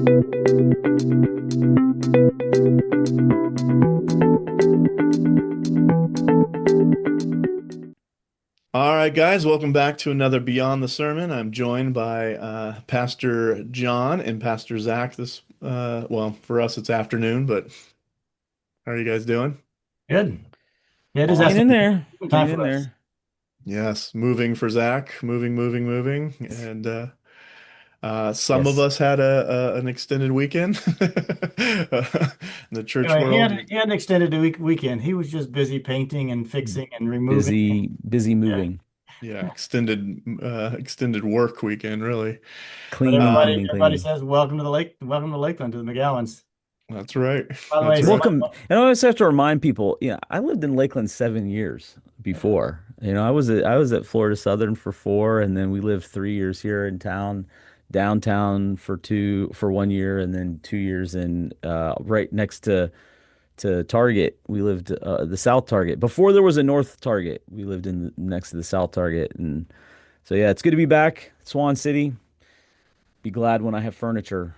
All right, guys, welcome back to another Beyond the Sermon. I'm joined by Pastor John and Pastor Zac. Well, for us, it's afternoon, but how are you guys doing? Good. Yeah, it is Hanging in afternoon there. time Hanging for in us. there. Yes, moving for Zac, moving, and some of Yes. us had an extended weekend. The church Anyway, he world. had he had an extended weekend. He was just busy painting and fixing and removing. Busy Yeah. moving. Yeah, extended work weekend, really. But Cleaning, Uh, cleaning, everybody cleaning. says welcome to the lake, welcome to Lakeland, to the McGowans. that's right. By the way, That's right. Welcome. And I always have to remind people, I lived in Lakeland 7 years before. I was at Florida Southern for 4, and then we lived 3 years here in town, downtown for 1 year, and then 2 years in right next to Target. We lived the South Target. Before there was a North Target, we lived next to the South Target. And so yeah, it's good to be back. Swan City. Be glad when I have furniture.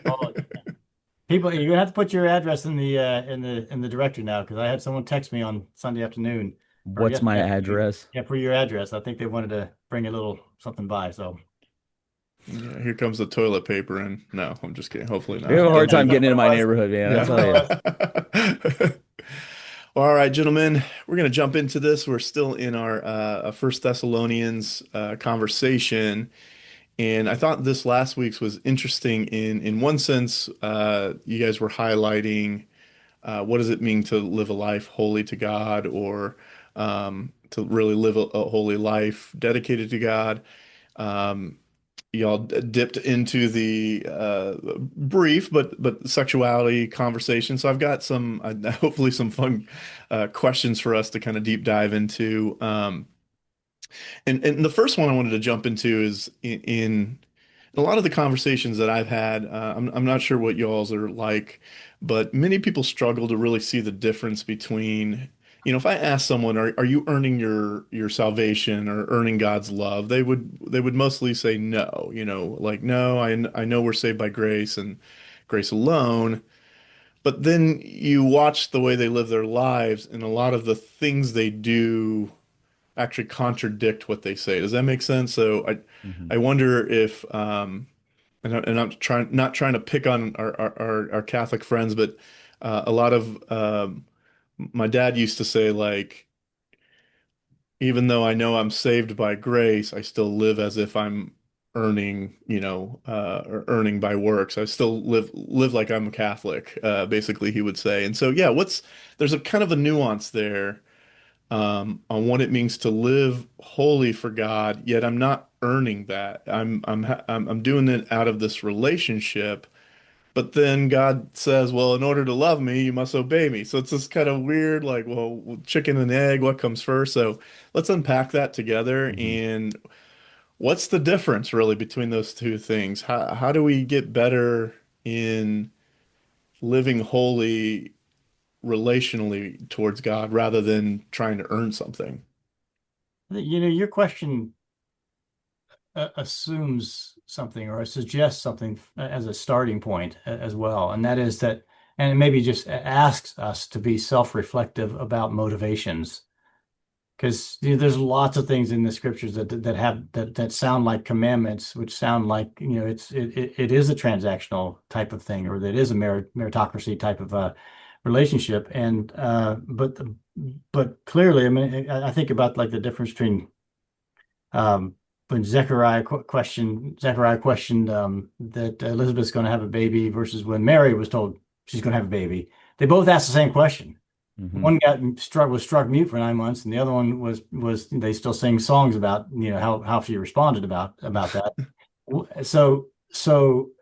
oh, people, you're gonna have to put your address in the directory now, because I had someone text me on Sunday afternoon or What's my yesterday afternoon. address? Yeah, for your address. I think they wanted to bring a little something by. So Yeah, here comes the toilet paper and no, I'm just kidding. Hopefully We have not. a yeah, hard that's time not getting what into it my was. neighborhood, man. I That's Yeah. not what tell it you. was. All right, gentlemen, we're going to jump into this. We're still in our First Thessalonians conversation, and I thought this last week's was interesting in one sense. You guys were highlighting what does it mean to live a life holy to God, or to really live a holy life dedicated to God. Um, y'all dipped into the brief but sexuality conversation. So I've got some hopefully some fun questions for us to kind of deep dive into. And the first one I wanted to jump into is in a lot of the conversations that I've had. I'm not sure what y'all's are like, but many people struggle to really see the difference between, if I ask someone, are you earning your salvation or earning God's love? They would mostly say no, like no, I know we're saved by grace and grace alone. But then you watch the way they live their lives, and a lot of the things they do actually contradict what they say. Does that make sense? So I Mhm. wonder if and I'm not trying to pick on our Catholic friends, but a lot of my dad used to say, like, even though I know I'm saved by grace, I still live as if I'm earning, or earning by works. I still live like I'm a Catholic, basically, he would say. And so yeah, there's a kind of a nuance there on what it means to live holy for God, yet I'm not earning that. I'm doing it out of this relationship, but then God says, "Well, in order to love me, you must obey me." So it's this kind of weird, like, well, chicken and egg, what comes first? So let's unpack that together. Mhm. And what's the difference really between those two things? How do we get better in living holy relationally towards God rather than trying to earn something? Your question assumes something or suggests something as a starting point as well, and that is that, and it maybe just asks us to be self-reflective about motivations, because there's lots of things in the scriptures that sound like commandments, which sound like it is a transactional type of thing, or that is a meritocracy type of relationship, and but clearly, I mean, I think about like the difference between um, when Zechariah questioned that Elizabeth's going to have a baby versus when Mary was told she's going to have a baby. They both asked the same question. Mhm. One was struck mute for 9 months, and the other one was they still sing songs about how she responded about that. So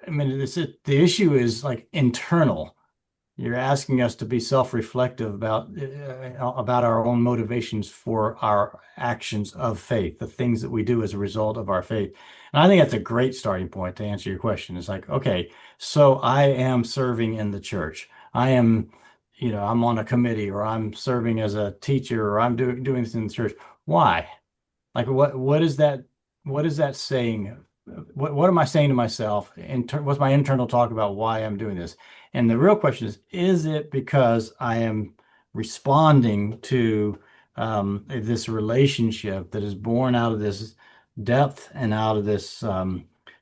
I mean, the issue is like internal. You're asking us to be self-reflective about our own motivations for our actions of faith, the things that we do as a result of our faith. And I think that's a great starting point to answer your question. It's like, okay, so I am serving in the church. I am, I'm on a committee, or I'm serving as a teacher, or I'm doing this in the church. Why? Like what is that saying what am I saying to myself? What's my internal talk about why I'm doing this? And the real question is it because I am responding to this relationship that is born out of this depth and out of this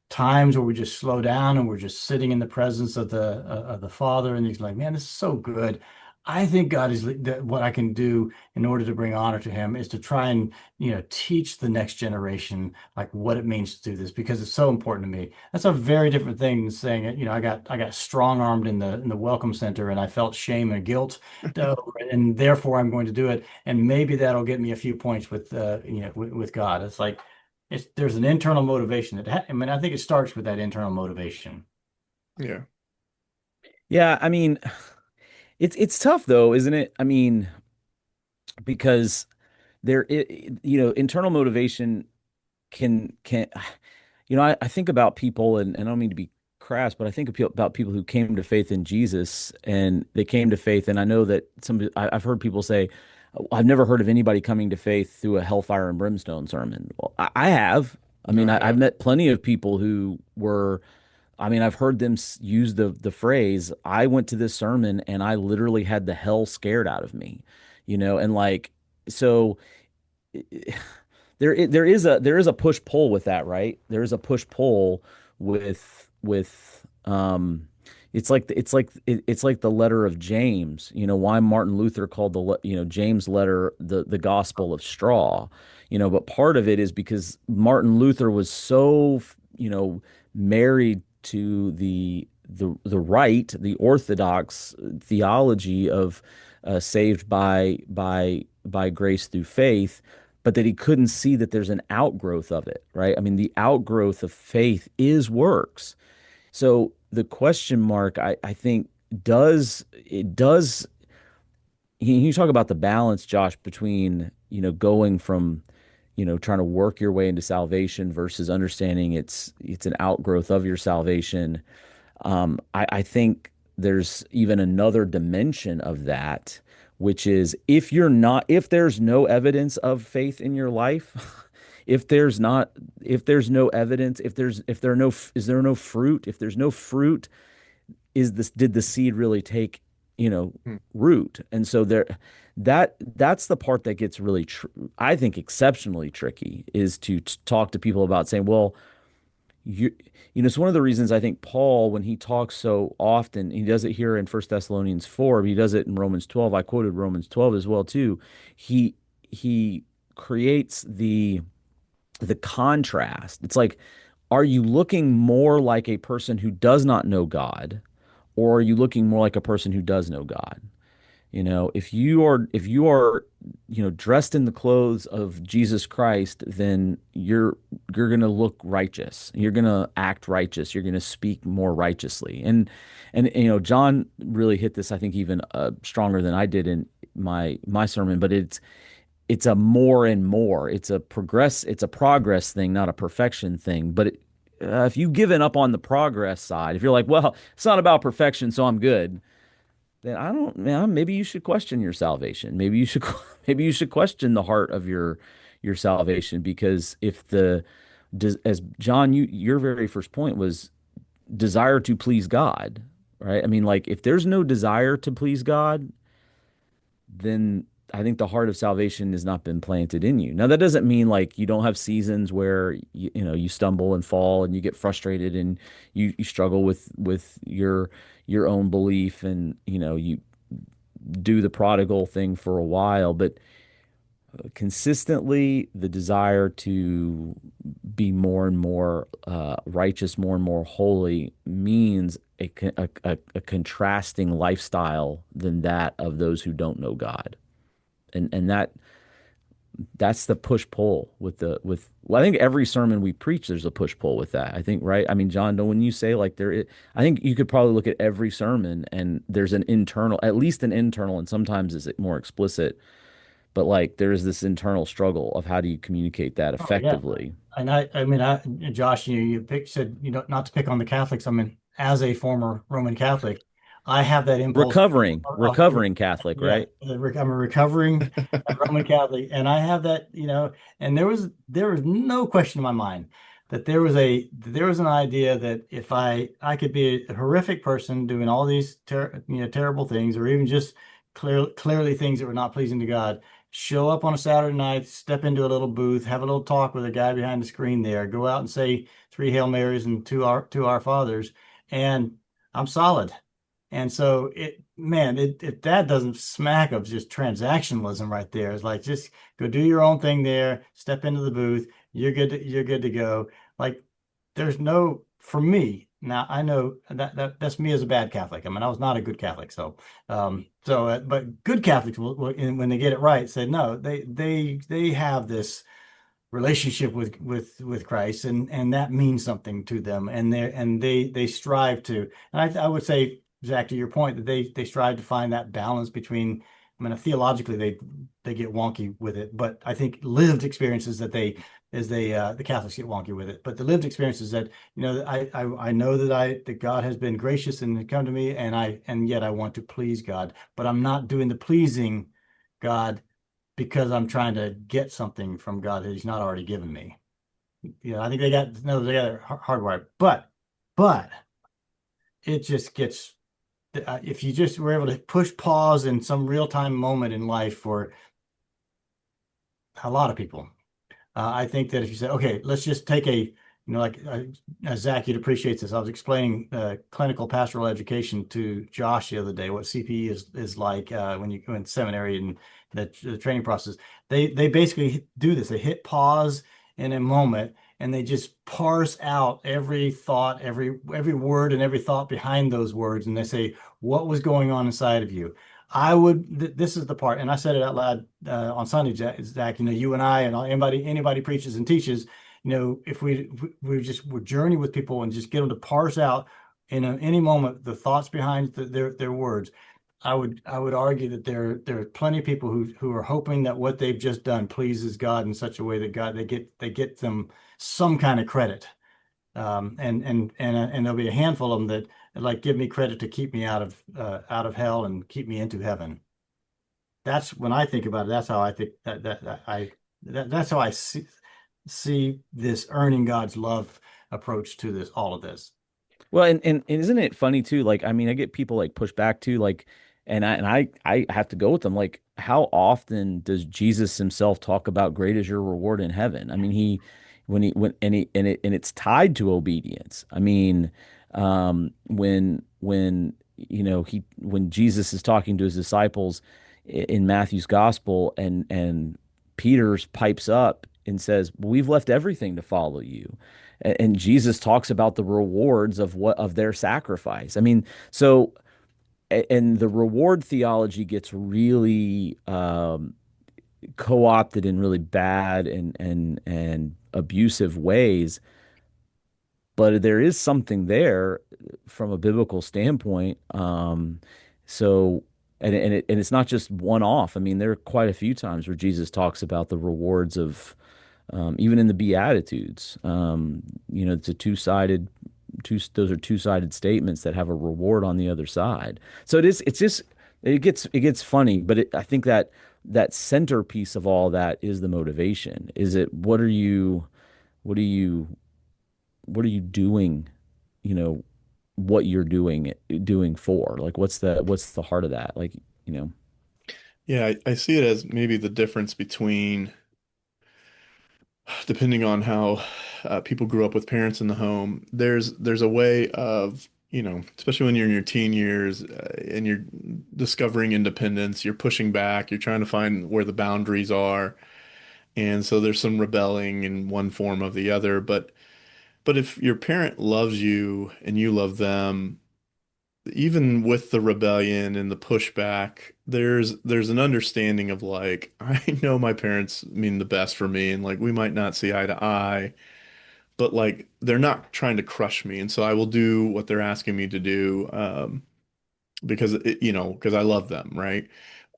times where we just slow down and we're just sitting in the presence of the Father, and he's like, man, this is so good. I think God is that what I can do in order to bring honor to him is to try and teach the next generation like what it means to do this because it's so important to me. That's a very different thing than saying, I got strong armed in the welcome center and I felt shame and guilt, and therefore I'm going to do it, and maybe that'll get me a few points with God. It's like there's an internal motivation. I mean, I think it starts with that internal motivation. Yeah. Yeah, I mean, it's tough though, isn't it? I mean, because internal motivation can I think about people, and I don't mean to be crass, but I think about people who came to faith in Jesus, and they came to faith, and I know that I've heard people say, I've never heard of anybody coming to faith through a hellfire and brimstone sermon. Well, I have. I No, mean, I I've have. met plenty of people who were, I mean, I've heard them use the phrase, I went to this sermon and I literally had the hell scared out of me, and like, so there is a push pull with that, right? There is a push pull with it's like the letter of James. Why Martin Luther called James letter the gospel of straw. But part of it is because Martin Luther was so married to the right, the orthodox theology of saved by grace through faith, but that he couldn't see that there's an outgrowth of it, right? I mean, the outgrowth of faith is works. So the question mark, I think, does you talk about the balance, Josh, between going from trying to work your way into salvation versus understanding it's an outgrowth of your salvation. I think there's even another dimension of that, which is if there's no evidence of faith in your life, if there's no evidence, is there no fruit? If there's no fruit, did the seed really take, Hmm. root? And so that's the part that gets really, I think, exceptionally tricky, is to talk to people about saying, well, you it's one of the reasons I think Paul, when he talks so often, he does it here in First Thessalonians 4, but he does it in Romans 12. I quoted Romans 12 as well too. He creates the contrast. It's like, are you looking more like a person who does not know God, or are you looking more like a person who does know God? If you are dressed in the clothes of Jesus Christ, then you're going to look righteous. You're going to act righteous. You're going to speak more righteously. And John really hit this, I think, even stronger than I did in my sermon, but it's a more and more. It's a progress thing, not a perfection thing. But if you've given up on the progress side, if you're like, well, it's not about perfection, so I'm good, then I don't, man, maybe you should question your salvation. Maybe you should maybe you should question the heart of your salvation, because as John, your very first point was desire to please God, right? I mean, like, if there's no desire to please God, then I think the heart of salvation has not been planted in you. Now, that doesn't mean like you don't have seasons where you stumble and fall and you get frustrated and you struggle with your own belief, and you do the prodigal thing for a while, but consistently the desire to be more and more righteous, more and more holy, means a contrasting lifestyle than that of those who don't know God. And that's the push pull well, I think every sermon we preach, there's a push pull with that. I think, right? I mean, John, when you say like I think you could probably look at every sermon and there's at least an internal, and sometimes it's more explicit, but like there is this internal struggle of how do you communicate that Oh yeah. effectively. And I mean, Josh, said, not to pick on the Catholics. I mean, as a former Roman Catholic, I have that impulse. Recovering Catholic, Yeah, right? I'm a recovering Roman Catholic, and I have that, and there was no question in my mind. that there was an idea that if I could be a horrific person doing all these terrible things, or even just clearly things that were not pleasing to God, show up on a Saturday night, step into a little booth, have a little talk with a guy behind the screen there, go out and say three Hail Marys and two Our Fathers, and I'm solid. And so if that doesn't smack of just transactionalism right there, it's like just go do your own thing there, step into the booth, you're good to go. Like there's no for me. Now I know that's me as a bad Catholic. I mean, I was not a good Catholic, but good Catholics when they get it right, say no, they have this relationship with Christ, and that means something to them, and they strive to. And I would say, Zach, to your point, that they strive to find that balance between. I mean, theologically, they get wonky with it, but I think lived experiences that the Catholics get wonky with it. But the lived experiences that I know that God has been gracious and come to me, and yet I want to please God, but I'm not doing the pleasing God because I'm trying to get something from God that He's not already given me. I think they got it hardwired, but it just gets if you just were able to push pause in some real time moment in life for a lot of people. I think that if you said, okay, let's just take Zach, you'd appreciate this. I was explaining clinical pastoral education to Josh the other day, what CPE is like when you go in seminary and the training process. They basically do this. They hit pause in a moment and they just parse out every thought, every word and every thought behind those words. And they say, what was going on inside of you? This is the part, and I said it out loud on Sunday, Zach, you and I and anybody preaches and teaches, if we just would journey with people and just get them to parse out any moment the thoughts behind their words. I would argue that there are plenty of people who are hoping that what they've just done pleases God in such a way that they get them some kind of credit. And there'll be a handful of them that like give me credit to keep me out of hell and keep me into heaven. That's when I think about it. That's how I think that's how I see this earning God's love approach to all of this. Well, and isn't it funny too? Like, I mean, I get people like push back too, like, and I have to go with them. Like, how often does Jesus himself talk about great is your reward in heaven? I mean, when it's tied to obedience. I mean, when when Jesus is talking to his disciples in Matthew's gospel, and Peter's pipes up and says, well, we've left everything to follow you. And Jesus talks about the rewards of their sacrifice. I mean, so and the reward theology gets really co-opted in really bad and abusive ways, but there is something there from a biblical standpoint. So and it's not just one off. I mean, there are quite a few times where Jesus talks about the rewards of even in the Beatitudes. It's a those are two-sided statements that have a reward on the other side. So it gets funny, but I think that centerpiece of all that is the motivation. Is it what are you what are you doing, you know, what you're doing for? Like what's the heart of that? Like, you know. Yeah, I see it as maybe the difference between, depending on how people grew up with parents in the home, there's a way of, especially when you're in your teen years and you're discovering independence, you're pushing back, you're trying to find where the boundaries are. And so there's some rebelling in one form of the other. But if your parent loves you and you love them, even with the rebellion and the pushback, there's an understanding of like, I know my parents mean the best for me, and like we might not see eye to eye, but like they're not trying to crush me, and so I will do what they're asking me to do, because I love them, right?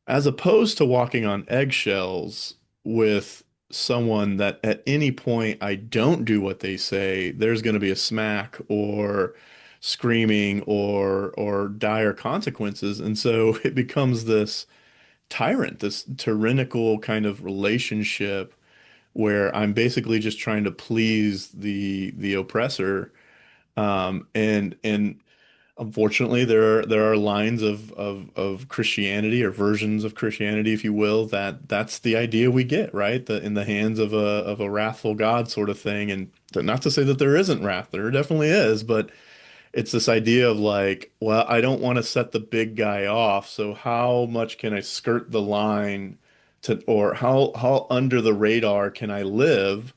As opposed to walking on eggshells with someone that at any point I don't do what they say, there's going to be a smack or screaming or dire consequences. And so it becomes this tyrant, this tyrannical kind of relationship where I'm basically just trying to please the oppressor. And unfortunately, there are lines of Christianity, or versions of Christianity, if you will, that's the idea we get, right? In the hands of a wrathful God sort of thing. And not to say that there isn't wrath, there definitely is, but it's this idea of like, well, I don't want to set the big guy off, so how much can I skirt the line or how under the radar can I live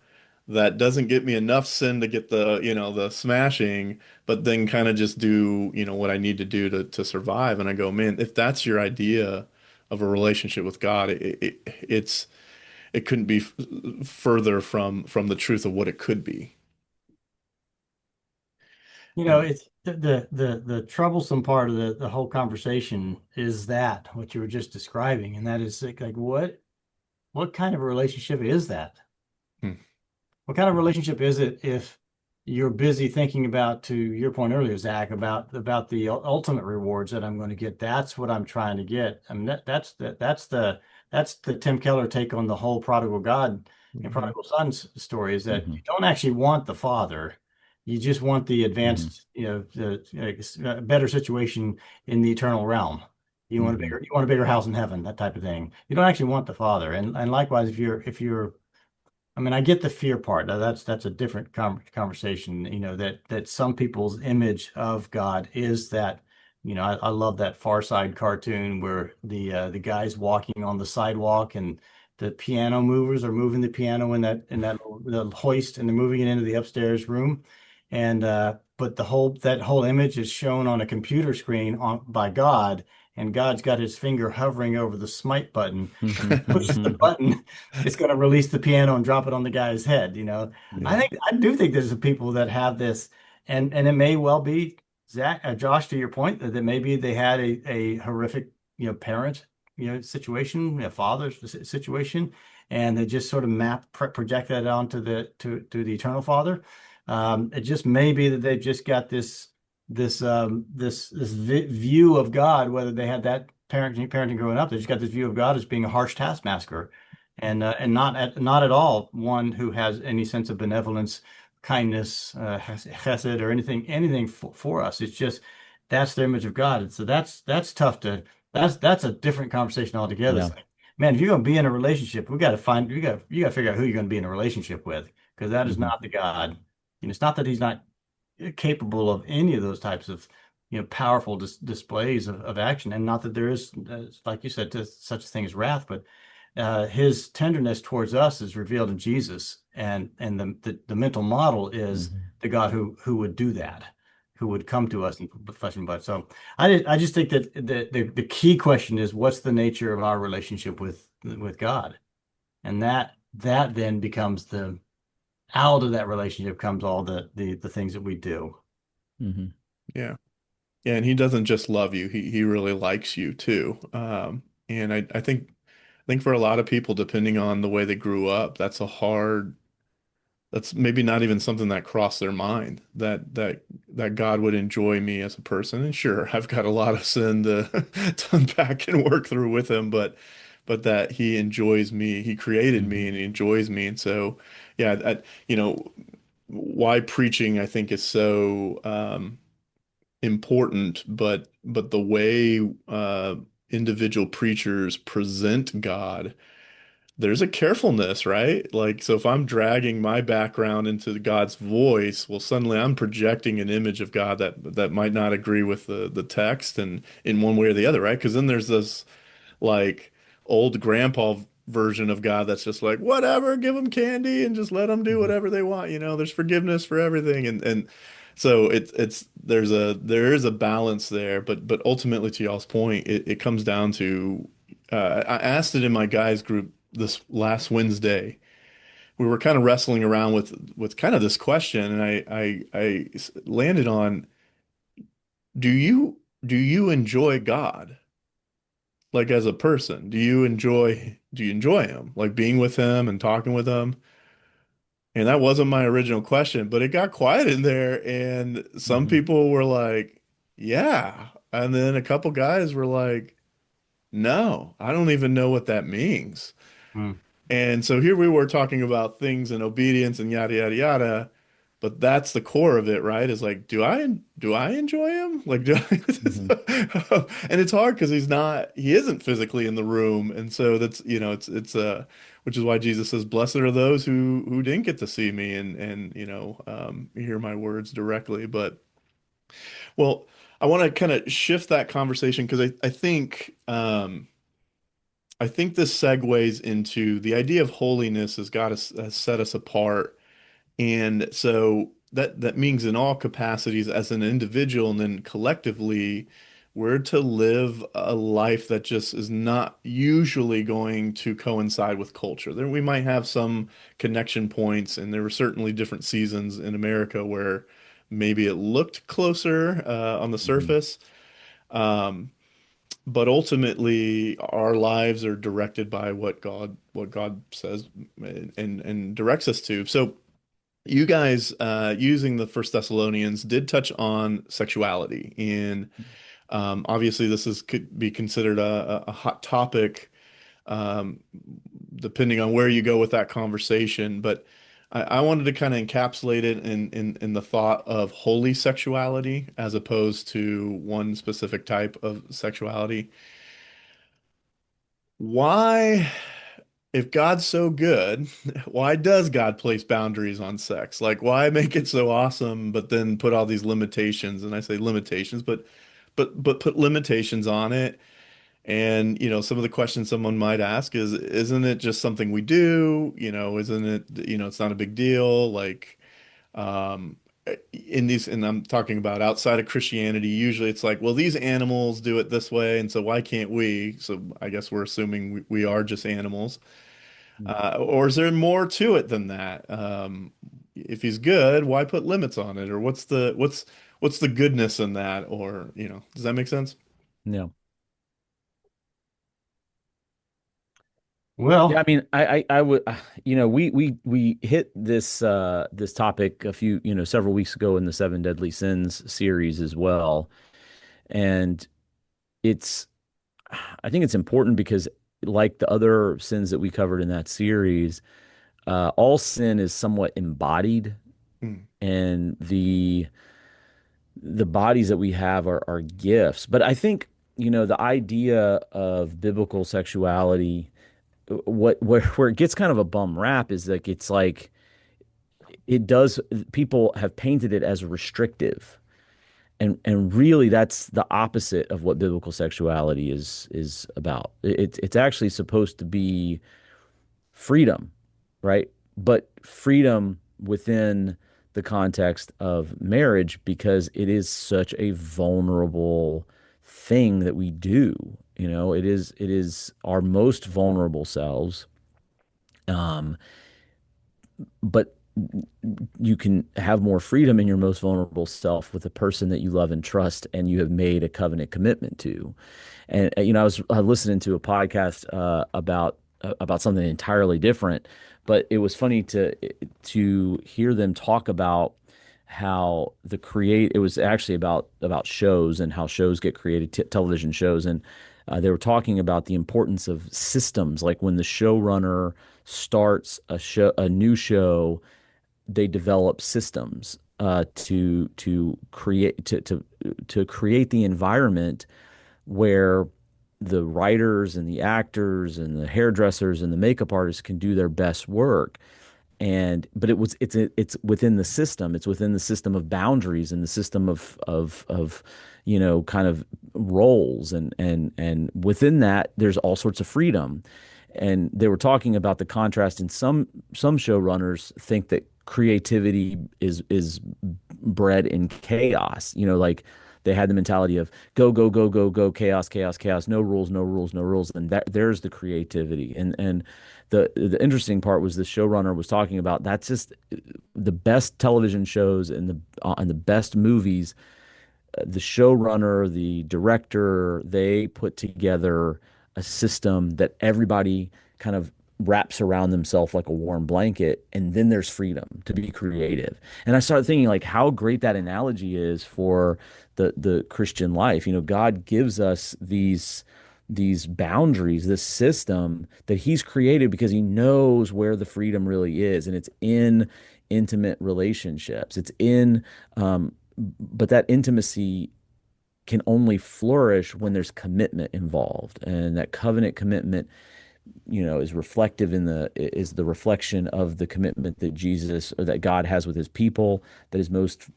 that doesn't get me enough sin to get the smashing, but then kind of just do, what I need to do to survive. And I go, man, if that's your idea of a relationship with God, it couldn't be further from the truth of what it could be. It's the troublesome part of the whole conversation is that what you were just describing, and that is like what kind of a relationship is that? Hmm. What kind of relationship is it if you're busy thinking about, to your point earlier, Zach, about the ultimate rewards that I'm going to get? That's what I'm trying to get. I mean, that's the Tim Keller take on the whole prodigal God and Mhm. prodigal son's story, is that Hmm. you don't actually want the father. You just want the Hmm. advanced, better situation in the eternal realm. Hmm. You want a bigger house in heaven, that type of thing. You don't actually want the father. And likewise, if you're I mean, I get the fear part. Now, that's a different conversation. That some people's image of God is that. I love that Far Side cartoon where the guy's walking on the sidewalk and the piano movers are moving the piano in that the hoist, and they're moving it into the upstairs room, and but that whole image is shown on a computer screen by God, and God's got his finger hovering over the smite button. If he pushes the button, it's going to release the piano and drop it on the guy's head. Yeah. I do think there's some people that have this, and it may well be, Zach, Josh, to your point, that maybe they had a horrific, parent, situation, a father situation, and they just sort of project that onto the eternal father. It just may be that they've just got this view of God, whether they had that parenting growing up, they just got this view of God as being a harsh taskmaster, and not at all one who has any sense of benevolence, kindness, chesed, or anything for us. It's just that's their image of God, and so that's tough to that's a different conversation altogether. It's Yeah. like, man, if you're going to be in a relationship, we got to find you got to figure out who you're going to be in a relationship with, because that is Hmm. not the God. It's not that he's not capable of any of those types of powerful displays of action, and not that there is, like you said, such a thing as wrath, but his tenderness towards us is revealed in Jesus, and the mental model is Hmm. the God who would do that, who would come to us in flesh and blood. So I just think that the key question is, what's the nature of our relationship with God, and that then becomes the out of that relationship comes all the things that we do. Hmm. Yeah. Yeah, and he doesn't just love you, he really likes you too. And I think for a lot of people, depending on the way they grew up, that's maybe not even something that crossed their mind, that God would enjoy me as a person. And sure, I've got a lot of sin to unpack and work through with him, but that he enjoys me, he created me Hmm. and he enjoys me. And so, yeah, why preaching I think is so important, but the way individual preachers present God, there's a carefulness, right? Like, so if I'm dragging my background into God's voice, well, suddenly I'm projecting an image of God that might not agree with the text, and in one way or the other, right? Because then there's this like old grandpa version of God that's just like, whatever, give them candy and just let them do Hmm. whatever they want. There's forgiveness for everything, and so there is a balance there, but ultimately, to y'all's point, it comes down to I asked it in my guys group this last Wednesday. We were kind of wrestling around with kind of this question, and I landed on, do you enjoy God? Like, as a person, do you enjoy him? Like being with him and talking with him? And that wasn't my original question, but it got quiet in there, and some Hmm. people were like, yeah. And then a couple guys were like, no, I don't even know what that means. And so here we were talking about things and obedience and yada yada yada, but that's the core of it, right? Is like, do I enjoy him? Like, do Hmm. I, and it's hard because he isn't physically in the room, and so that's which is why Jesus says, "Blessed are those who didn't get to see me and hear my words directly." But well, I want to kind of shift that conversation because I think this segues into the idea of holiness has got us has set us apart. And so that means in all capacities as an individual and then collectively, we're to live a life that just is not usually going to coincide with culture. There we might have some connection points, and there were certainly different seasons in America where maybe it looked closer on the Hmm. surface. Um, but ultimately, our lives are directed by what God says and directs us to. So you guys, using the First Thessalonians, did touch on sexuality, and obviously this is could be considered a hot topic, um, depending on where you go with that conversation. But I wanted to kind of encapsulate it in the thought of holy sexuality as opposed to one specific type of sexuality. Why? If God's so good, why does God place boundaries on sex? Like, why make it so awesome, but then put all these limitations? And I say limitations, but put limitations on it. And, some of the questions someone might ask is, isn't it just something we do? Isn't it, it's not a big deal. Like, um, and I'm talking about outside of Christianity, usually it's like, well, these animals do it this way, and so why can't we? So I guess we're assuming we are just animals. Or is there more to it than that? If he's good, why put limits on it? Or what's the goodness in that? Or, does that make sense? Yeah. Yeah, I Well, mean, I would, we hit this topic a few, several weeks ago in the Seven Deadly Sins series as well. And it's, I think it's important because like the other sins that we covered in that series, all sin is somewhat embodied, Mm, and the bodies that we have are gifts. But I think, the idea of biblical sexuality, where it gets kind of a bum rap is like it's like it does people have painted it as restrictive, and really that's the opposite of what biblical sexuality is about. It's actually supposed to be freedom, right? But freedom within the context of marriage because it is such a vulnerable thing that we do. It is our most vulnerable selves. Um, but you can have more freedom in your most vulnerable self with a person that you love and trust and you have made a covenant commitment to. And I was listening to a podcast about something entirely different, but it was funny to hear them talk about how it was actually about shows and how shows get created, television shows, and they were talking about the importance of systems, like when the showrunner starts a new show, they develop systems to create the environment where the writers and the actors and the hairdressers and the makeup artists can do their best work. And but it's within the system. It's within the system of boundaries and the system of kind of roles, and within that there's all sorts of freedom. And they were talking about the contrast, and some showrunners think that creativity is bred in chaos. Like they had the mentality of go, go, go, go, go, chaos, chaos, chaos, no rules, no rules, no rules. And there's the creativity. And the interesting part was the showrunner was talking about that's just the best television shows and the best movies. The showrunner, the director, they put together a system that everybody kind of wraps around themselves like a warm blanket, and then there's freedom to be creative. And I started thinking like how great that analogy is for the Christian life. God gives us these boundaries, this system that he's created because he knows where the freedom really is, and it's in intimate relationships. It's in, but that intimacy can only flourish when there's commitment involved, and that covenant commitment, is reflective is the reflection of the commitment that Jesus or that God has with his people, that is most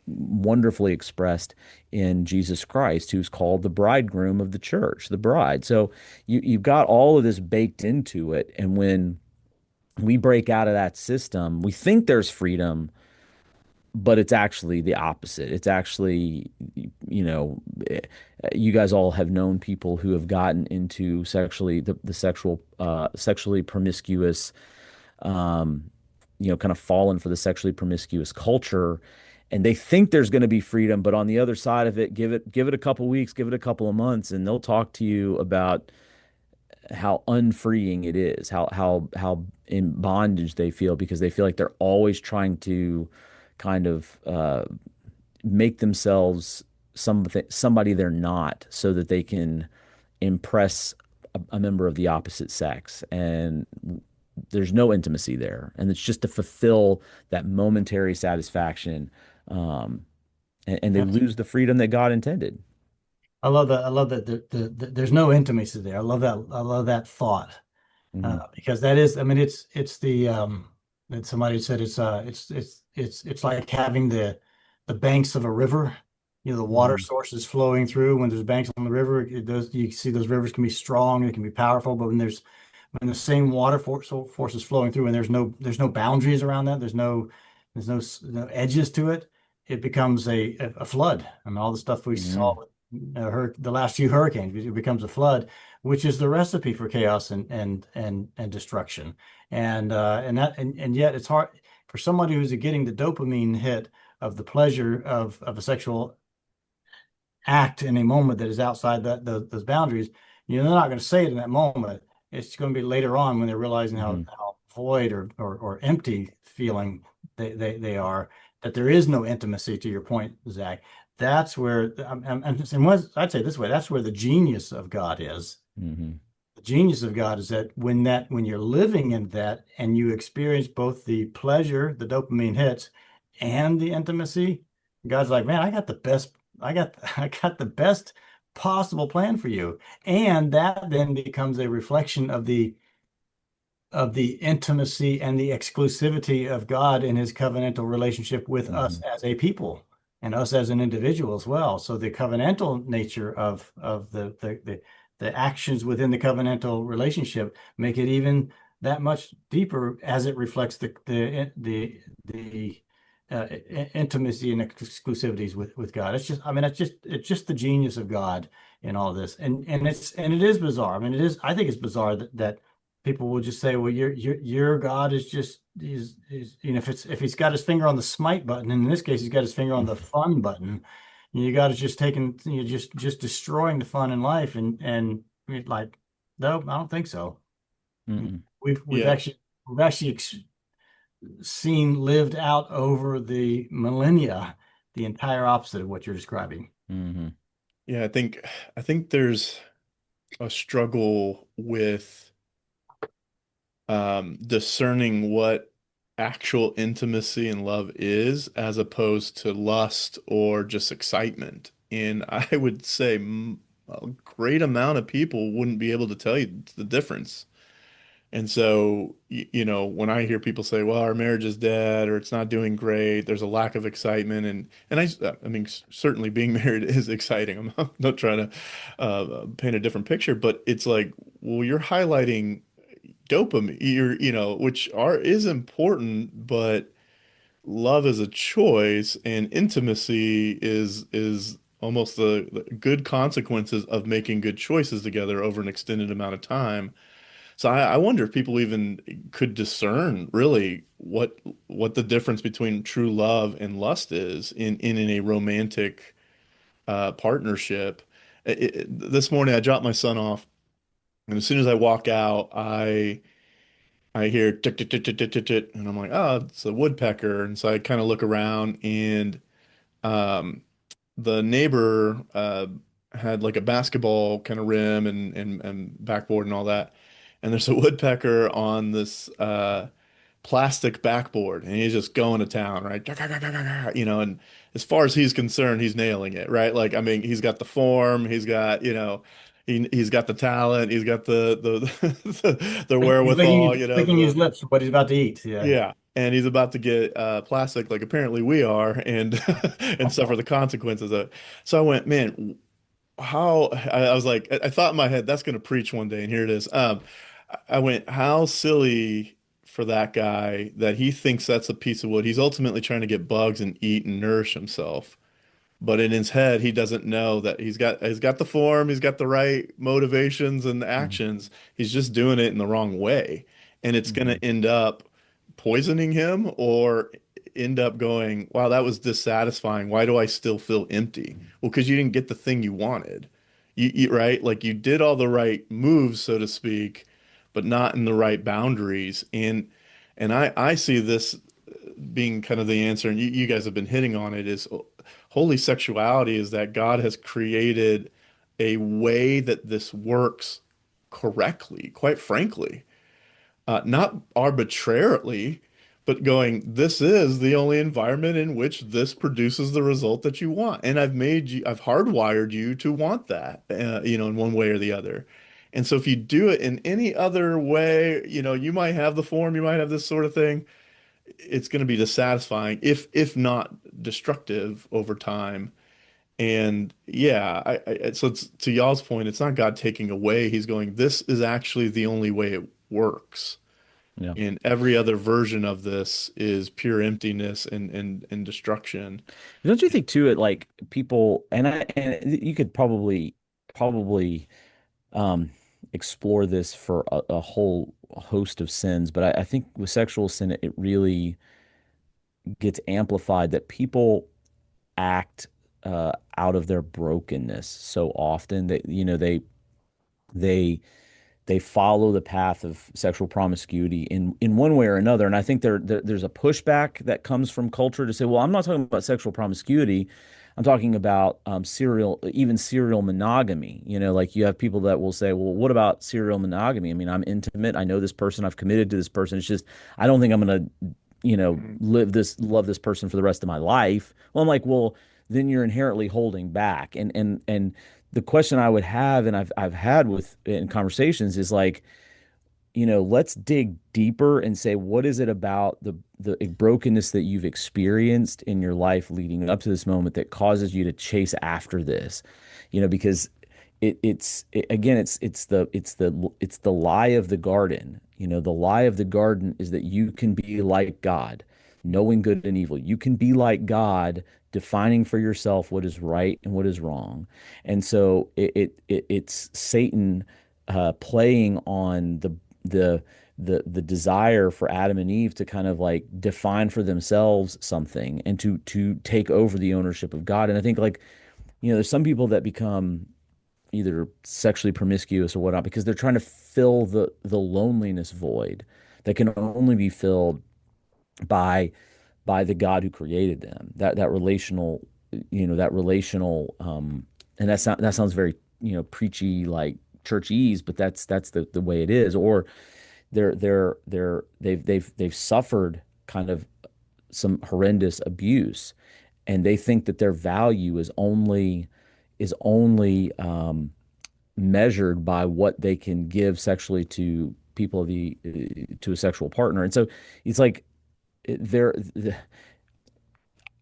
wonderfully expressed in Jesus Christ, who's called the bridegroom of the church, the bride. So you've got all of this baked into it. And when we break out of that system, we think there's freedom, but it's actually the opposite. It's actually, you know, eh, you guys all have known people who have gotten into the sexually promiscuous, um, kind of fallen for the sexually promiscuous culture, and they think there's going to be freedom, but on the other side of it, give it a couple weeks, give it a couple of months, and they'll talk to you about how unfreeing it is, how in bondage they feel because they feel like they're always trying to kind of make themselves somebody they're not, so that they can impress a member of the opposite sex, and there's no intimacy there, and it's just to fulfill that momentary satisfaction, um, and they Yeah. lose the freedom that God intended. I love that. I love that there's no intimacy there. I love that. I love that thought. Hmm. Because that is, I mean, it's the that somebody said it's like having the banks of a river. The water Hmm. sources flowing through. When there's banks on the river, you see those rivers can be strong, they can be powerful, but when the same force is flowing through, and there's no boundaries around that, no edges to it, it becomes a flood, and all the stuff we saw Hmm. with the last few hurricanes, it becomes a flood, which is the recipe for chaos and destruction. And yet it's hard for somebody who's getting the dopamine hit of the pleasure of a sexual act in a moment that is outside those boundaries. They're not going to say it in that moment. It's going to be later on when they're realizing how, Hmm. how void or empty feeling they are, that there is no intimacy, to your point, Zach. That's where I'd say this way, that's where the genius of God is. Hmm. The genius of God is that when you're living in that and you experience both the pleasure, the dopamine hits, and the intimacy, God's like, man, I got the best possible plan for you. And that then becomes a reflection of the intimacy and the exclusivity of God in his covenantal relationship with us Hmm. as a people and us as an individual as well. So the covenantal nature of the actions within the covenantal relationship make it even that much deeper as it reflects the intimacy and exclusivities with God. It's just the genius of God in all this. And it is bizarre. I mean, I think it's bizarre that people will just say, well, your God is just is if he's got his finger on the smite button, and in this case he's got his finger on the fun button, God is just taking just destroying the fun in life, and like, no, I don't think so. Hmm. We've Yeah. actually seen lived out over the millennia the entire opposite of what you're describing. Hmm. Yeah, I think there's a struggle with discerning what actual intimacy and love is as opposed to lust or just excitement. And I would say a great amount of people wouldn't be able to tell you the difference. And so, when I hear people say, "Well, our marriage is dead," or "It's not doing great," there's a lack of excitement, and I mean, certainly being married is exciting. I'm not trying to paint a different picture, but it's like, well, you're highlighting dopamine, which is important, but love is a choice, and intimacy is almost the good consequences of making good choices together over an extended amount of time. So I wonder if people even could discern really what the difference between true love and lust is in a romantic partnership. This morning I dropped my son off, and as soon as I walk out, I hear tick tick tick tick tick tick, tick, and I'm like, oh, it's a woodpecker. And so I kind of look around, and um, the neighbor. had like a basketball kind of rim and backboard and all that. And there's a woodpecker on this plastic backboard, and he's just going to town, right? You know, and as far as he's concerned, he's nailing it, right? Like, I mean, he's got the form, he's got, you know, he's got the talent, he's got the He's wherewithal, you know, licking his the lips for what he's about to eat. Yeah. yeah. And he's about to get plastic, like apparently we are, and and suffer the consequences of it. So I went, man, how I was like, I thought in my head that's going to preach one day, and here it is. I went, how silly for that guy that he thinks that's a piece of wood. He's ultimately trying to get bugs and eat and nourish himself. But in his head, he doesn't know that he's got the form, he's got the right motivations and Mhm. actions. He's just doing it in the wrong way. And it's going Mhm. to end up poisoning him or end up going, wow, that was dissatisfying. Why do I still feel empty? Well, because you didn't get the thing you wanted. Right? Like you did all the right moves, so to speak, but not in the right boundaries. And I see this being kind of the answer, and you guys have been hitting on it, is holy sexuality is that God has created a way that this works correctly, quite frankly, not arbitrarily, but going, this is the only environment in which this produces the result that you want. And I've hardwired you to want that, you know, in one way or the other. And so if you do it in any other way, you know, you might have the form, you might have this sort of thing. It's going to be dissatisfying, if not destructive over time. And yeah, so it's, to y'all's point, it's not God taking away. He's going, this is actually the only way it works. Yeah. And every other version of this is pure emptiness and destruction. Don't you think too, it like people and you could probably um explore this for a whole host of sins, but I think with sexual sin it really gets amplified that people act out of their brokenness so often that they they follow the path of sexual promiscuity in one way or another. And I think there's a pushback that comes from culture to say, well, I'm not talking about sexual promiscuity. I'm talking about serial monogamy. You know, like you have people that will say, well, what about serial monogamy? I mean, I'm intimate. I know this person. I've committed to this person. It's just, I don't think I'm going to, Mhm. love this person for the rest of my life. Well, I'm like, well, then you're inherently holding back. And the question I would have, and I've had with in conversations, is like, let's dig deeper and say, what is it about the brokenness that you've experienced in your life leading up to this moment that causes you to chase after this? Because again, it's the lie of the garden. The lie of the garden is that you can be like God, knowing good and evil. You can be like God, defining for yourself what is right and what is wrong. And so it's Satan playing on the the desire for Adam and Eve to kind of like define for themselves something and to take over the ownership of God. And I think like, there's some people that become either sexually promiscuous or whatnot because they're trying to fill the loneliness void that can only be filled by the God who created them. That relational and that sounds very, preachy, like churchese, but that's the way it is. Or they've suffered kind of some horrendous abuse, and they think that their value is only measured by what they can give sexually to people to a sexual partner. And so it's like there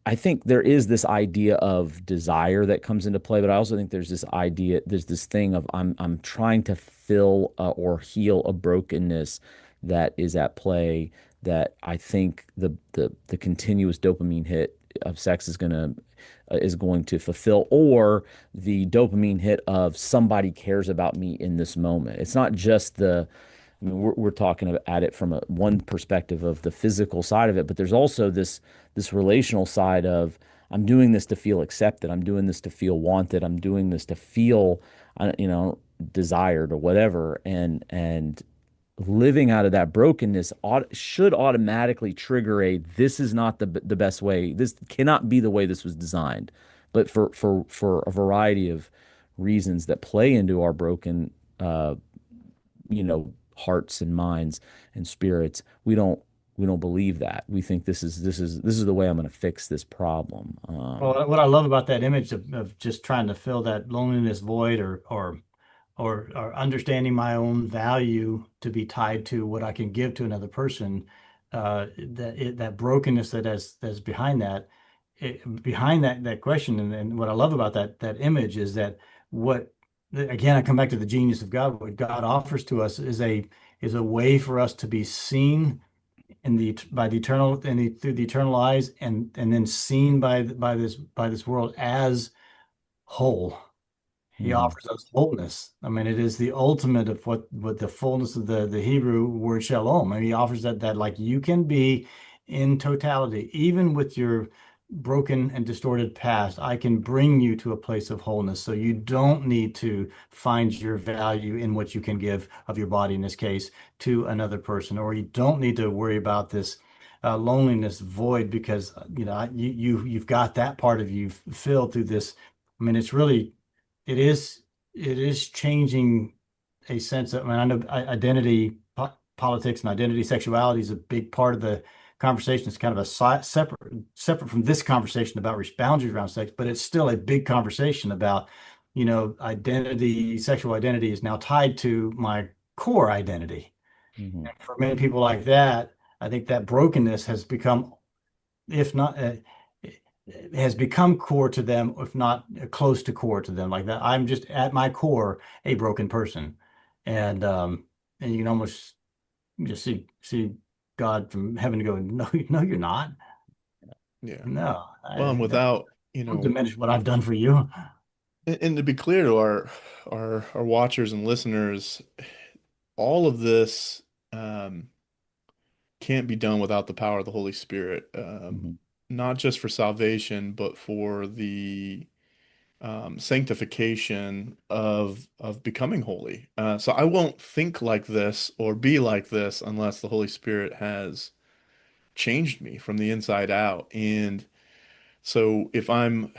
I think there is this idea of desire that comes into play, but I also think there's this thing of I'm trying to fill or heal a brokenness that is at play, that I think the continuous dopamine hit of sex is going to fulfill, or the dopamine hit of somebody cares about me in this moment. It's not just I mean, we're talking at it from one perspective of the physical side of it, but there's also this relational side of I'm doing this to feel accepted. I'm doing this to feel wanted. I'm doing this to feel, desired or whatever. And living out of that brokenness should automatically trigger this is not the best way. This cannot be the way this was designed. But for a variety of reasons that play into our broken, uh, hearts and minds and spirits. We don't believe that. We think this is the way I'm going to fix this problem. Well, what I love about that image of just trying to fill that loneliness void, or understanding my own value to be tied to what I can give to another person, that brokenness that's behind that question, and what I love about that image is that what again, I come back to the genius of God. What God offers to us is a way for us to be seen in the by the eternal and through the eternal eyes, and then seen by this world as whole. He Mhm, offers us wholeness. I mean, it is the ultimate of what the fullness of the Hebrew word shalom. I mean, he offers that like you can be in totality, even with your broken and distorted past. I can bring you to a place of wholeness. So you don't need to find your value in what you can give of your body, in this case, to another person, or you don't need to worry about this loneliness void because you've got that part of you filled through this. I mean, it is it is changing a sense of, I mean, I know identity politics and identity sexuality is a big part of the conversation. It's kind of a separate from this conversation about boundaries around sex, but it's still a big conversation about, identity, sexual identity is now tied to my core identity. mhm, And for many people like that, I think that brokenness has become, if not has become core to them, if not close to core to them. Like that, I'm just at my core a broken person, and you can almost just see God from heaven to go, no, no, you're not. Yeah. No, Well, and that without, don't diminish what I've done for you. and to be clear to our watchers and listeners, all of this can't be done without the power of the Holy Spirit. mhm, Not just for salvation, but for the sanctification of becoming holy. So I won't think like this or be like this unless the Holy Spirit has changed me from the inside out. And so if I'm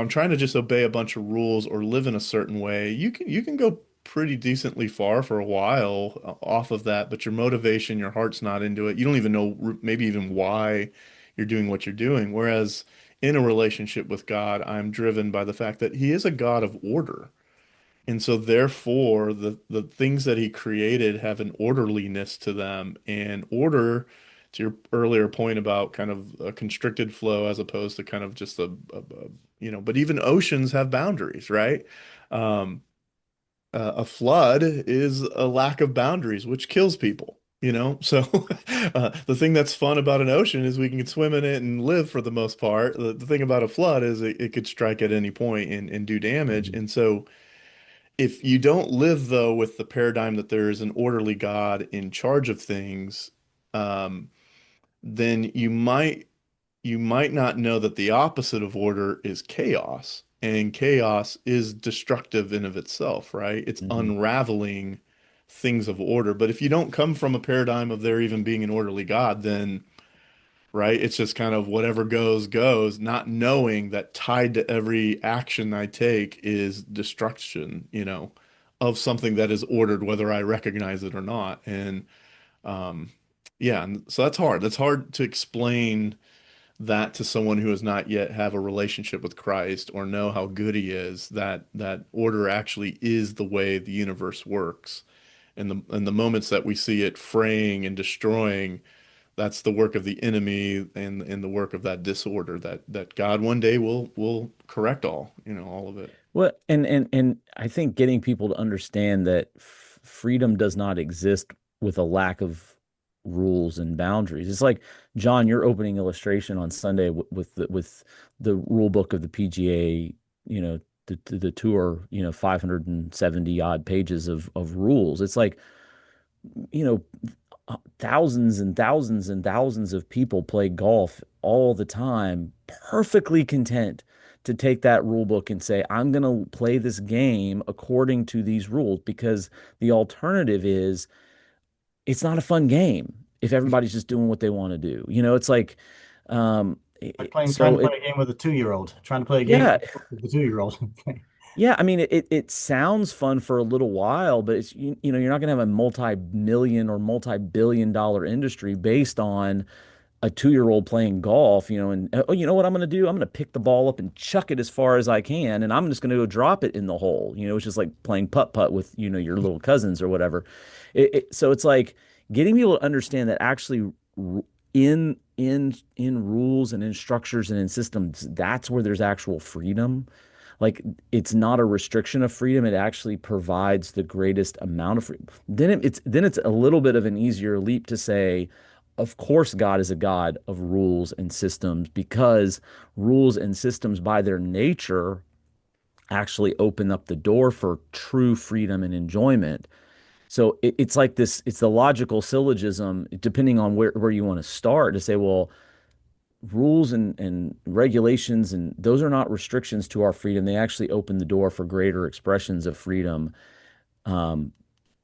trying to just obey a bunch of rules or live in a certain way, you can go pretty decently far for a while off of that, but your motivation, your heart's not into it. You don't even know maybe even why you're doing what you're doing. Whereas in a relationship with God, I'm driven by the fact that He is a God of order. And so therefore the things that he created have an orderliness to them, and order, to your earlier point about kind of a constricted flow as opposed to kind of just but even oceans have boundaries, right? Um, a flood is a lack of boundaries, which kills people, you know? So the thing that's fun about an ocean is we can swim in it and live for the most part. The thing about a flood is it could strike at any point and do damage. mhm, And so if you don't live though with the paradigm that there is an orderly God in charge of things, um, then you might not know that the opposite of order is chaos, and chaos is destructive in of itself, right? It's mhm, unraveling things of order. But if you don't come from a paradigm of there even being an orderly God, then right? It's just kind of whatever goes, goes, not knowing that tied to every action I take is destruction, of something that is ordered, whether I recognize it or not. And um, yeah, and so that's hard. That's hard to explain that to someone who has not yet have a relationship with Christ or know how good he is, that order actually is the way the universe works. And the moments that we see it fraying and destroying, that's the work of the enemy and the work of that disorder that God one day will correct all of it. Well, and I think getting people to understand that freedom does not exist with a lack of rules and boundaries. It's like John, your opening illustration on Sunday with the rule book of the PGA, the tour, 570 odd pages of rules. It's like, you know, thousands and thousands and thousands of people play golf all the time, perfectly content to take that rule book and say, I'm going to play this game according to these rules, because the alternative is it's not a fun game if everybody's just doing what they want to do. It's like, um, Like trying so to play a game with a 2-year-old, trying to play a game yeah, with a 2-year-old. Yeah, I mean it sounds fun for a little while, but you know, you're not gonna have a multi-million or multi-billion dollar industry based on a 2-year-old playing golf, you know, and oh, you know what I'm gonna do? I'm gonna pick the ball up and chuck it as far as I can, and I'm just gonna go drop it in the hole. You know, it's just like playing putt-putt with, you know, your little cousins or whatever. So it's like getting people to understand that actually in rules and in structures and in systems, that's where there's actual freedom. Like it's not a restriction of freedom, it actually provides the greatest amount of freedom. Then it's a little bit of an easier leap to say, of course God is a God of rules and systems, because rules and systems by their nature actually open up the door for true freedom and enjoyment. So it's like this, it's the logical syllogism, depending on where you want to start, to say, well, rules and regulations, and those are not restrictions to our freedom. They actually open the door for greater expressions of freedom. Um,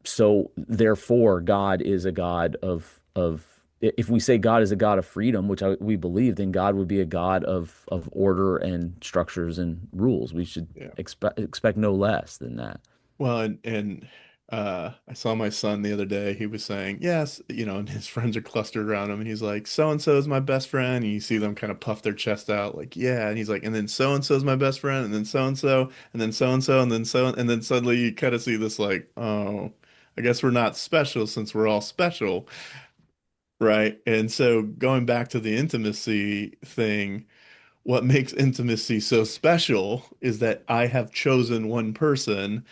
so therefore, God is a God of if we say God is a God of freedom, which we believe, then God would be a God of order and structures and rules. We should Yeah. expect no less than that. Well, and I saw my son the other day. He was saying, yes, you know, and his friends are clustered around him, and he's like, so and so is my best friend. And you see them kind of puff their chest out, like, yeah. And he's like, and then so and so is my best friend, and then so and so, and then so and so, and then so, and then suddenly you kind of see this, like, oh, I guess we're not special since we're all special, right? And so going back to the intimacy thing, what makes intimacy so special is that I have chosen one person,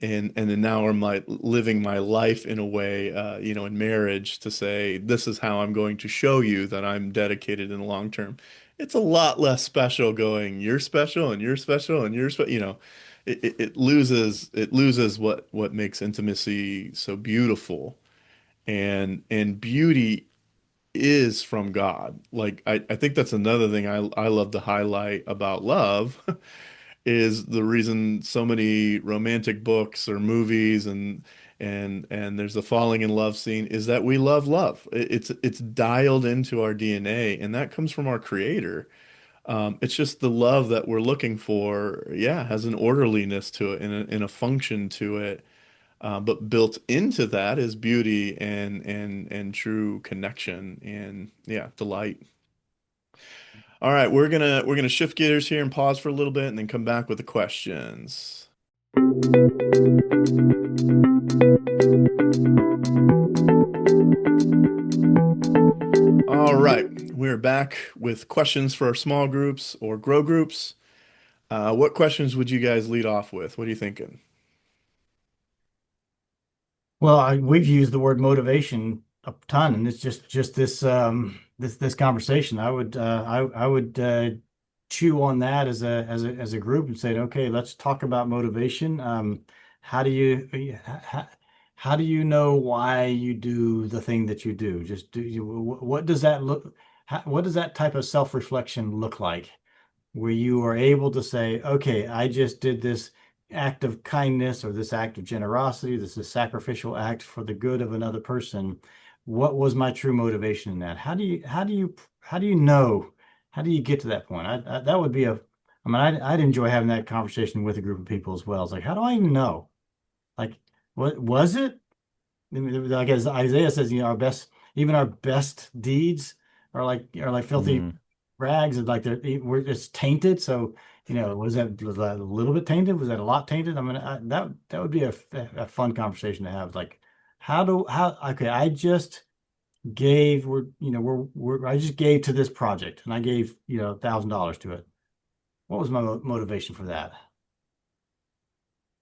and then now I'm like living my life in a way, you know, in marriage, to say this is how I'm going to show you that I'm dedicated in the long term. It's a lot less special going, you're special and you're special and you're special, you know, it loses what makes intimacy so beautiful. And beauty is from God. Like I think that's another thing I love to highlight about love is the reason so many romantic books or movies and there's a falling in love scene is that we love love. It's dialed into our DNA, and that comes from our creator. It's just the love that we're looking for, yeah, has an orderliness to it and a function to it. But built into that is beauty and true connection and, yeah, delight. All right, we're gonna shift gears here and pause for a little bit and then come back with the questions. All right, we're back with questions for our small groups or grow groups. What questions would you guys lead off with? What are you thinking? Well, we've used the word motivation a ton, and it's just this this conversation. I would chew on that as a group and say, okay, let's talk about motivation. How do you how, how do you know why you do the thing that you do? Just do you, what does that look? What does that type of self-reflection look like? Where you are able to say, okay, I just did this act of kindness or this act of generosity, this is sacrificial act for the good of another person. What was my true motivation in that? How do you know? How do you get to that point? That would be I mean, I'd enjoy having that conversation with a group of people as well. It's like, how do I even know? Like, what was it? I mean, like as Isaiah says, you know, even our best deeds are like filthy Mm. rags, and like we're just tainted. So, you know, was that a little bit tainted? Was that a lot tainted? I mean, that would be a fun conversation to have. Like, okay, I just gave I just gave to this project, and I gave $1,000 to it. What was my motivation for that?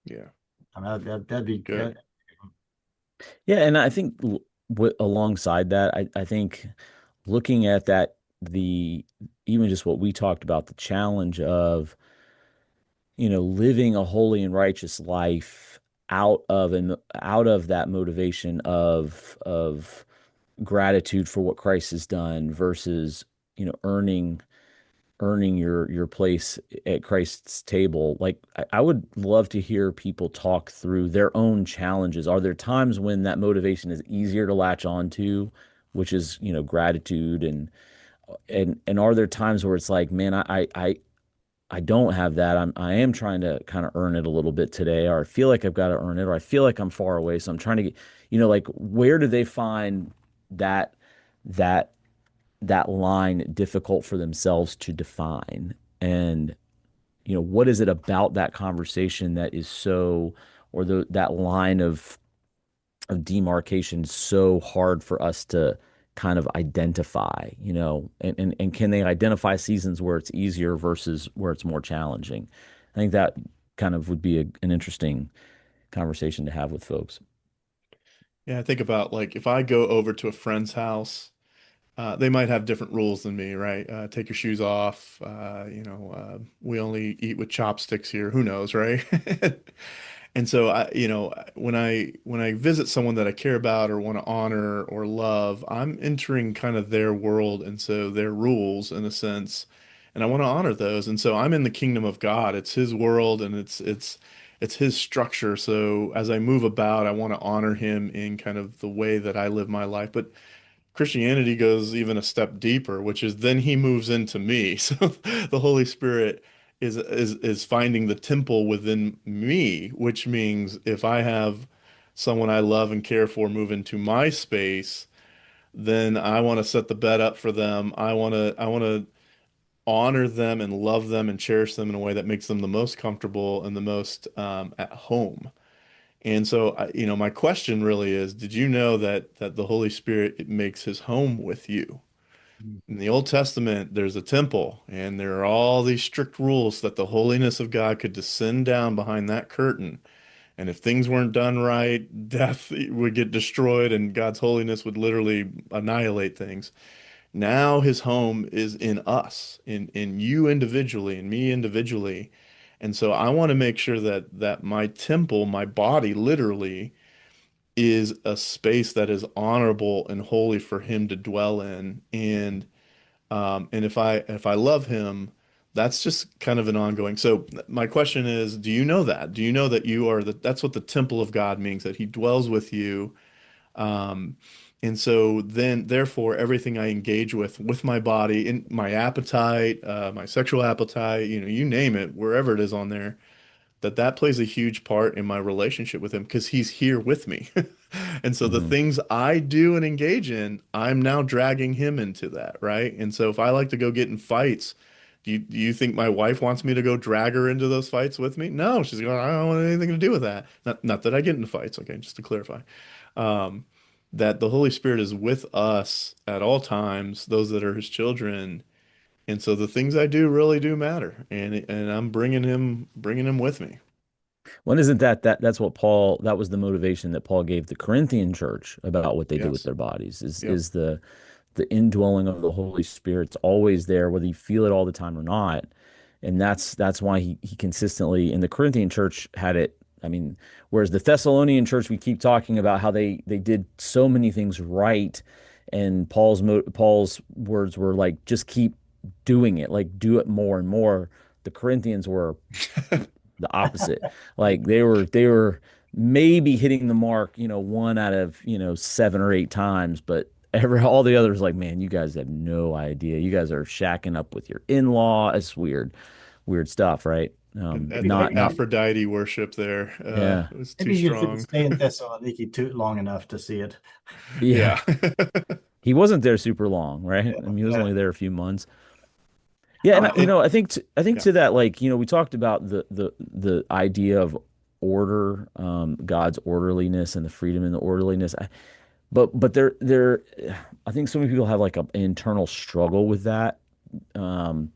Yeah, I mean, that'd be good. Yeah, and I think alongside that, I think looking at that, the even just what we talked about, the challenge of, you know, living a holy and righteous life out of that motivation of gratitude for what Christ has done versus, you know, earning your place at Christ's table. Like I would love to hear people talk through their own challenges. Are there times when that motivation is easier to latch on to, which is, you know, gratitude, and are there times where it's like, man, I don't have that. I am trying to kind of earn it a little bit today, or I feel like I've got to earn it, or I feel like I'm far away. So I'm trying to get, like where do they find that that that line difficult for themselves to define? And what is it about that conversation that is so, or that line of demarcation so hard for us to kind of identify, and can they identify seasons where it's easier versus where it's more challenging? I think that kind of would be an interesting conversation to have with folks. Yeah, I think about like if I go over to a friend's house, they might have different rules than me, right? Take your shoes off. We only eat with chopsticks here. Who knows, right? And so when I visit someone that I care about or want to honor or love, I'm entering kind of their world and so their rules in a sense, and I want to honor those. And so I'm in the kingdom of God. It's his world and it's his structure. So as I move about, I want to honor him in kind of the way that I live my life. But Christianity goes even a step deeper, which is then he moves into me. So the Holy Spirit is finding the temple within me, which means if I have someone I love and care for move into my space, then I want to set the bed up for them. I want to honor them and love them and cherish them in a way that makes them the most comfortable and the most at home. And so, my question really is, did you know that the Holy Spirit it makes his home with you? In the Old Testament, there's a temple, and there are all these strict rules that the holiness of God could descend down behind that curtain. And if things weren't done right, death would get destroyed, and God's holiness would literally annihilate things. Now his home is in us, in you individually, and me individually. And so I want to make sure that my temple, my body literally is a space that is honorable and holy for him to dwell in. And if I love him, that's just kind of an ongoing. So my question is, do you know that? Do you know that you are that's what the temple of God means, that he dwells with you. Um, and so then, therefore, everything I engage with my body, in my appetite, my sexual appetite, you name it, wherever it is on there, that plays a huge part in my relationship with him because he's here with me. And so the Hmm. things I do and engage in, I'm now dragging him into that, right? And so if I like to go get in fights, do you think my wife wants me to go drag her into those fights with me? No, she's going, I don't want anything to do with that. Not that I get into fights, okay, just to clarify. Um, that the Holy Spirit is with us at all times, those that are his children. And so the things I do really do matter. And I'm bringing him with me. Well, isn't that's what that was the motivation that Paul gave the Corinthian church about what they did with Yes. their bodies is Yep. the indwelling of the Holy Spirit's always there, whether you feel it all the time or not. And that's why he consistently in the Corinthian church had it. I mean, whereas the Thessalonian church, we keep talking about how they did so many things right, and Paul's words were like, just keep doing it, like do it more and more. The Corinthians were the opposite. Like they were maybe hitting the mark, one out of, seven or eight times, but all the others like, man, you guys have no idea. You guys are shacking up with your in-law. It's weird, weird stuff, right? Maybe Not maybe Aphrodite worship there. Yeah. It was too maybe you didn't strong. stay in Thessaloniki too long enough to see it. Yeah. Yeah. He wasn't there super long, right? I mean, he was Yeah. only there a few months. Yeah, and And I think yeah. to that, like, we talked about the idea of order, God's orderliness and the freedom in the orderliness. But there I think so many people have like an internal struggle with that. Um,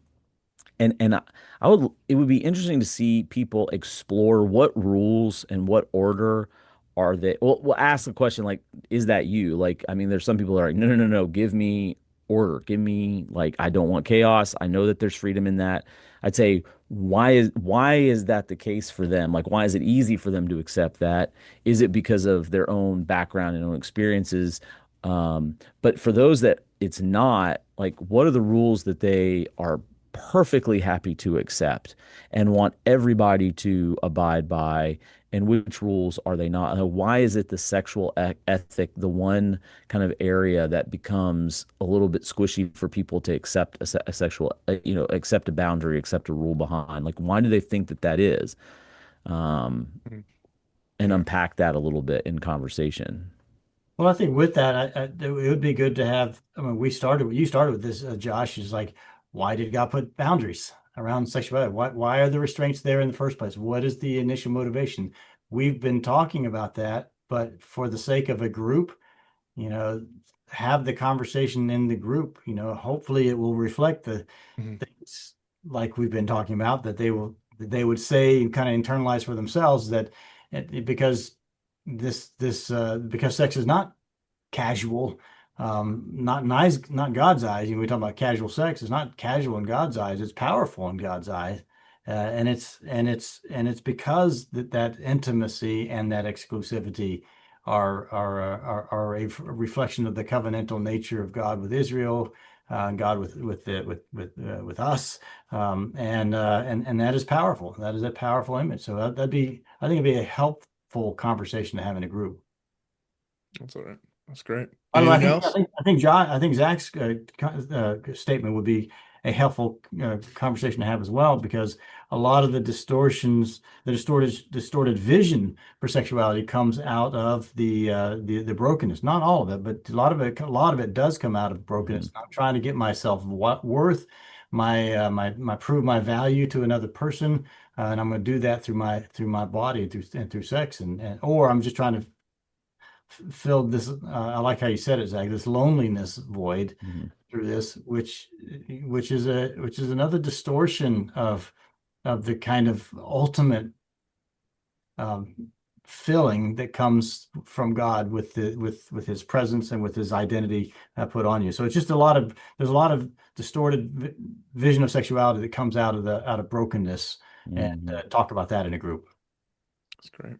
and I would it would be interesting to see people explore what rules and what order are they. Well, we'll ask the question like, is that you? Like, I mean, there's some people that are like, no, no, no, no, give me order, give me like, I don't want chaos. I know that there's freedom in that. I'd say, why is that the case for them? Like, why is it easy for them to accept that? Is it because of their own background and own experiences? But for those that it's not, like, what are the rules that they are perfectly happy to accept and want everybody to abide by, and which rules are they not? Why is it the sexual ethic, the one kind of area that becomes a little bit squishy for people to accept a sexual, accept a boundary, accept a rule behind? Like, why do they think that that is? Um, Mhm. and Yeah. unpack that a little bit in conversation. Well, I think with that, it would be good to have. I mean, you started with this, Josh, is like, why did God put boundaries around sexuality? Why are the restraints there in the first place? What is the initial motivation? We've been talking about that, but for the sake of a group, you know, have the conversation in the group. Hopefully it will reflect the Mhm. things like we've been talking about that they would say and kind of internalize for themselves that because because sex is not casual, not nice, not God's eyes. We talk about casual sex. It's not casual in God's eyes. It's powerful in God's eyes, and it's because that intimacy and that exclusivity are a reflection of the covenantal nature of God with Israel, God with us, and that is powerful. That is a powerful image. So I think it'd be a helpful conversation to have in a group. That's all right. That's great. By the way, Anything else? I think Zach's statement would be a helpful conversation to have as well, because a lot of the distortions, the distorted vision for sexuality comes out of the brokenness. Not all of it, but a lot of it does come out of Mhm. brokenness. I'm trying to get myself worth, my prove my value to another person, and I'm going to do that through my body and through sex, or I'm just trying to filled this I like how you said it, Zach, this loneliness void Mhm. through this, which is another distortion of the kind of ultimate um, filling that comes from God with his presence and with his identity put on you. So it's just there's a lot of distorted vision of sexuality that comes out of brokenness, and Mhm. talk about that in a group. That's great.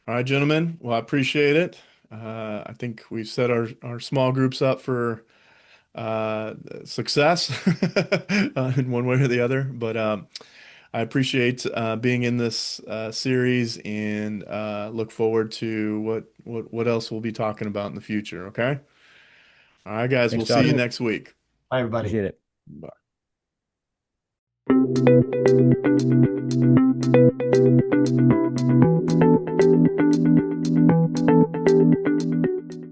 All right, gentlemen. Well, I appreciate it. I think we've set our small groups up for success in one way or the other. But I appreciate being in this series and look forward to what else we'll be talking about in the future. Okay. All right, guys. Thanks, We'll see you Josh. next week. Bye, everybody. Appreciate it. Bye.